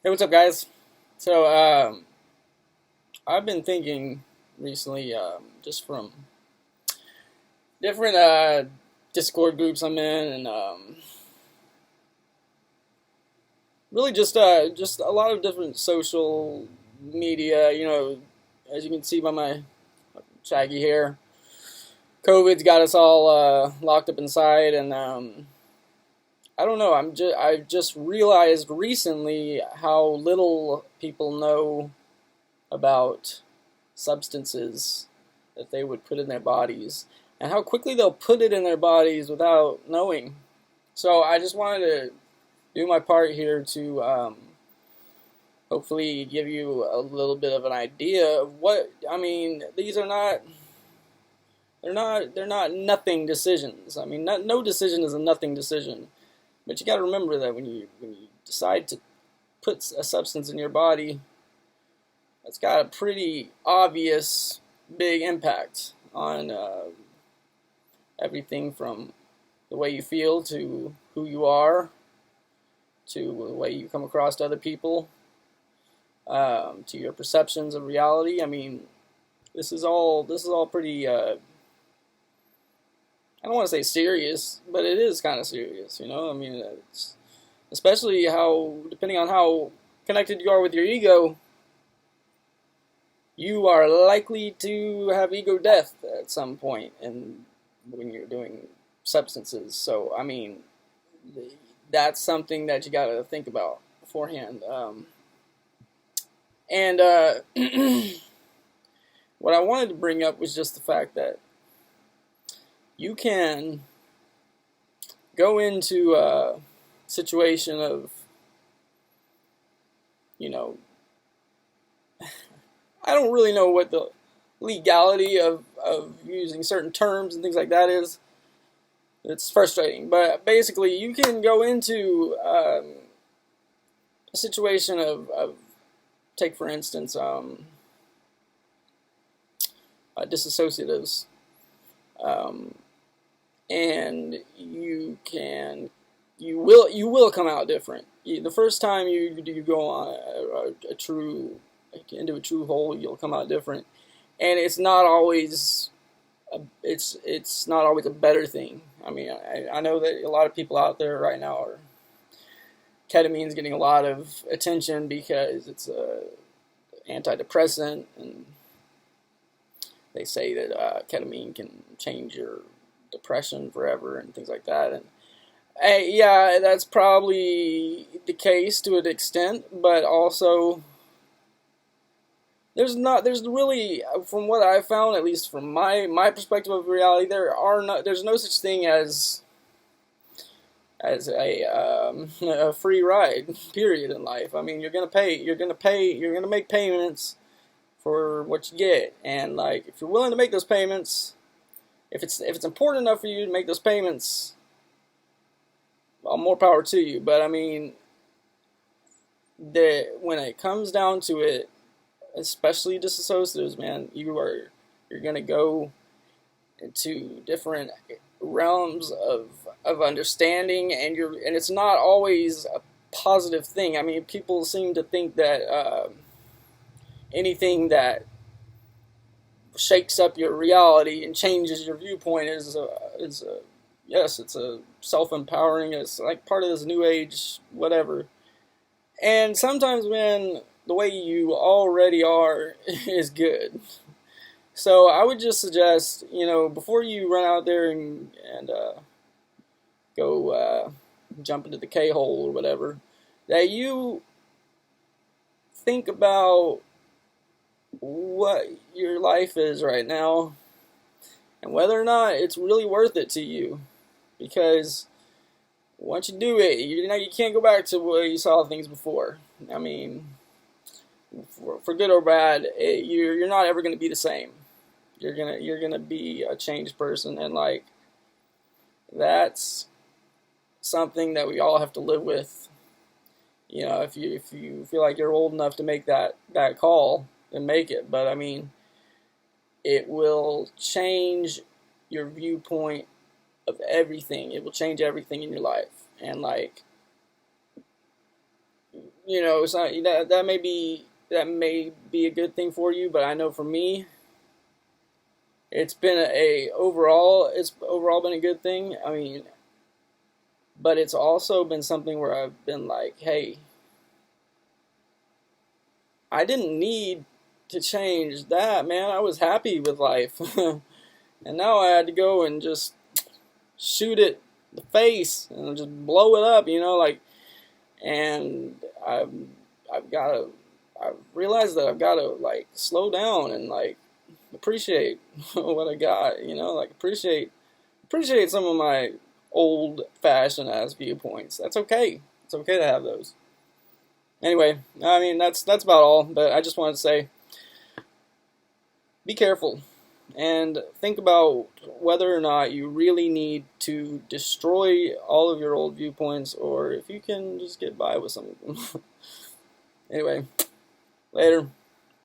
Hey, what's up, guys? So, I've been thinking recently, just from different Discord groups I'm in, and really just a lot of different social media. As you can see by my shaggy hair, COVID's got us all locked up inside, and I don't know. I've just realized recently how little people know about substances that they would put in their bodies and how quickly they'll put it in their bodies without knowing. So I just wanted to do my part here to hopefully give you a little bit of an idea of what I mean. These are not they're not nothing decisions. I mean, no decision is a nothing decision. But you got to remember that when you decide to put a substance in your body, it's got a pretty obvious big impact on everything from the way you feel to who you are to the way you come across to other people, to your perceptions of reality. I mean, this is all pretty. I don't want to say serious, but it is kind of serious. I mean, it's, especially how depending on how connected you are with your ego, you are likely to have ego death at some point and when you're doing substances. So, I mean, that's something that you got to think about beforehand. And what I wanted to bring up was just the fact that you can go into a situation of, you know, I don't really know what the legality of using certain terms and things like that is. It's frustrating, but basically you can go into a situation of take for instance disassociatives, um, and you will come out different. The first time you go on a true into a true hole, you'll come out different, and it's not always a better thing. I mean, I know that a lot of people out there right now are ketamine's getting a lot of attention because it's a antidepressant, and they say that ketamine can change your depression forever and things like that. And yeah, that's probably the case to an extent, but also there's really, from what I found, at least from my perspective of reality, there's no such thing as a free ride, period, in life. I mean, you're gonna make payments for what you get, and like if you're willing to make those payments, if it's important enough for you to make those payments, well, more power to you. But I mean, when it comes down to it, especially disassociatives, man, you're gonna go into different realms of understanding, and it's not always a positive thing. I mean, people seem to think that anything that shakes up your reality and changes your viewpoint is yes, it's a self-empowering. It's like part of this new age whatever. And sometimes when the way you already are is good. So I would just suggest, before you run out there and go jump into the K-hole or whatever, that you think about what your life is right now and whether or not it's really worth it to you. Because once you do it, you can't go back to where you saw things before. I mean, for good or bad, you're not ever going to be the same. You're gonna be a changed person, and like that's something that we all have to live with. If you feel like you're old enough to make that call, then make it. But I mean, it will change your viewpoint of everything. It will change everything in your life, and like you know, it's not that may be a good thing for you, but I know for me, it's overall been a good thing. I mean, but it's also been something where I've been like, hey, I didn't need to change that, man. I was happy with life. And now I had to go and just shoot it in the face and just blow it up, you know, like, and I've got to, I've realized that I've got to, like, slow down and, like, appreciate what I got, you know, like, appreciate some of my old fashioned ass viewpoints. That's okay. It's okay to have those. Anyway, I mean, that's about all, but I just wanted to say, be careful and think about whether or not you really need to destroy all of your old viewpoints, or if you can just get by with some of them. Anyway, later.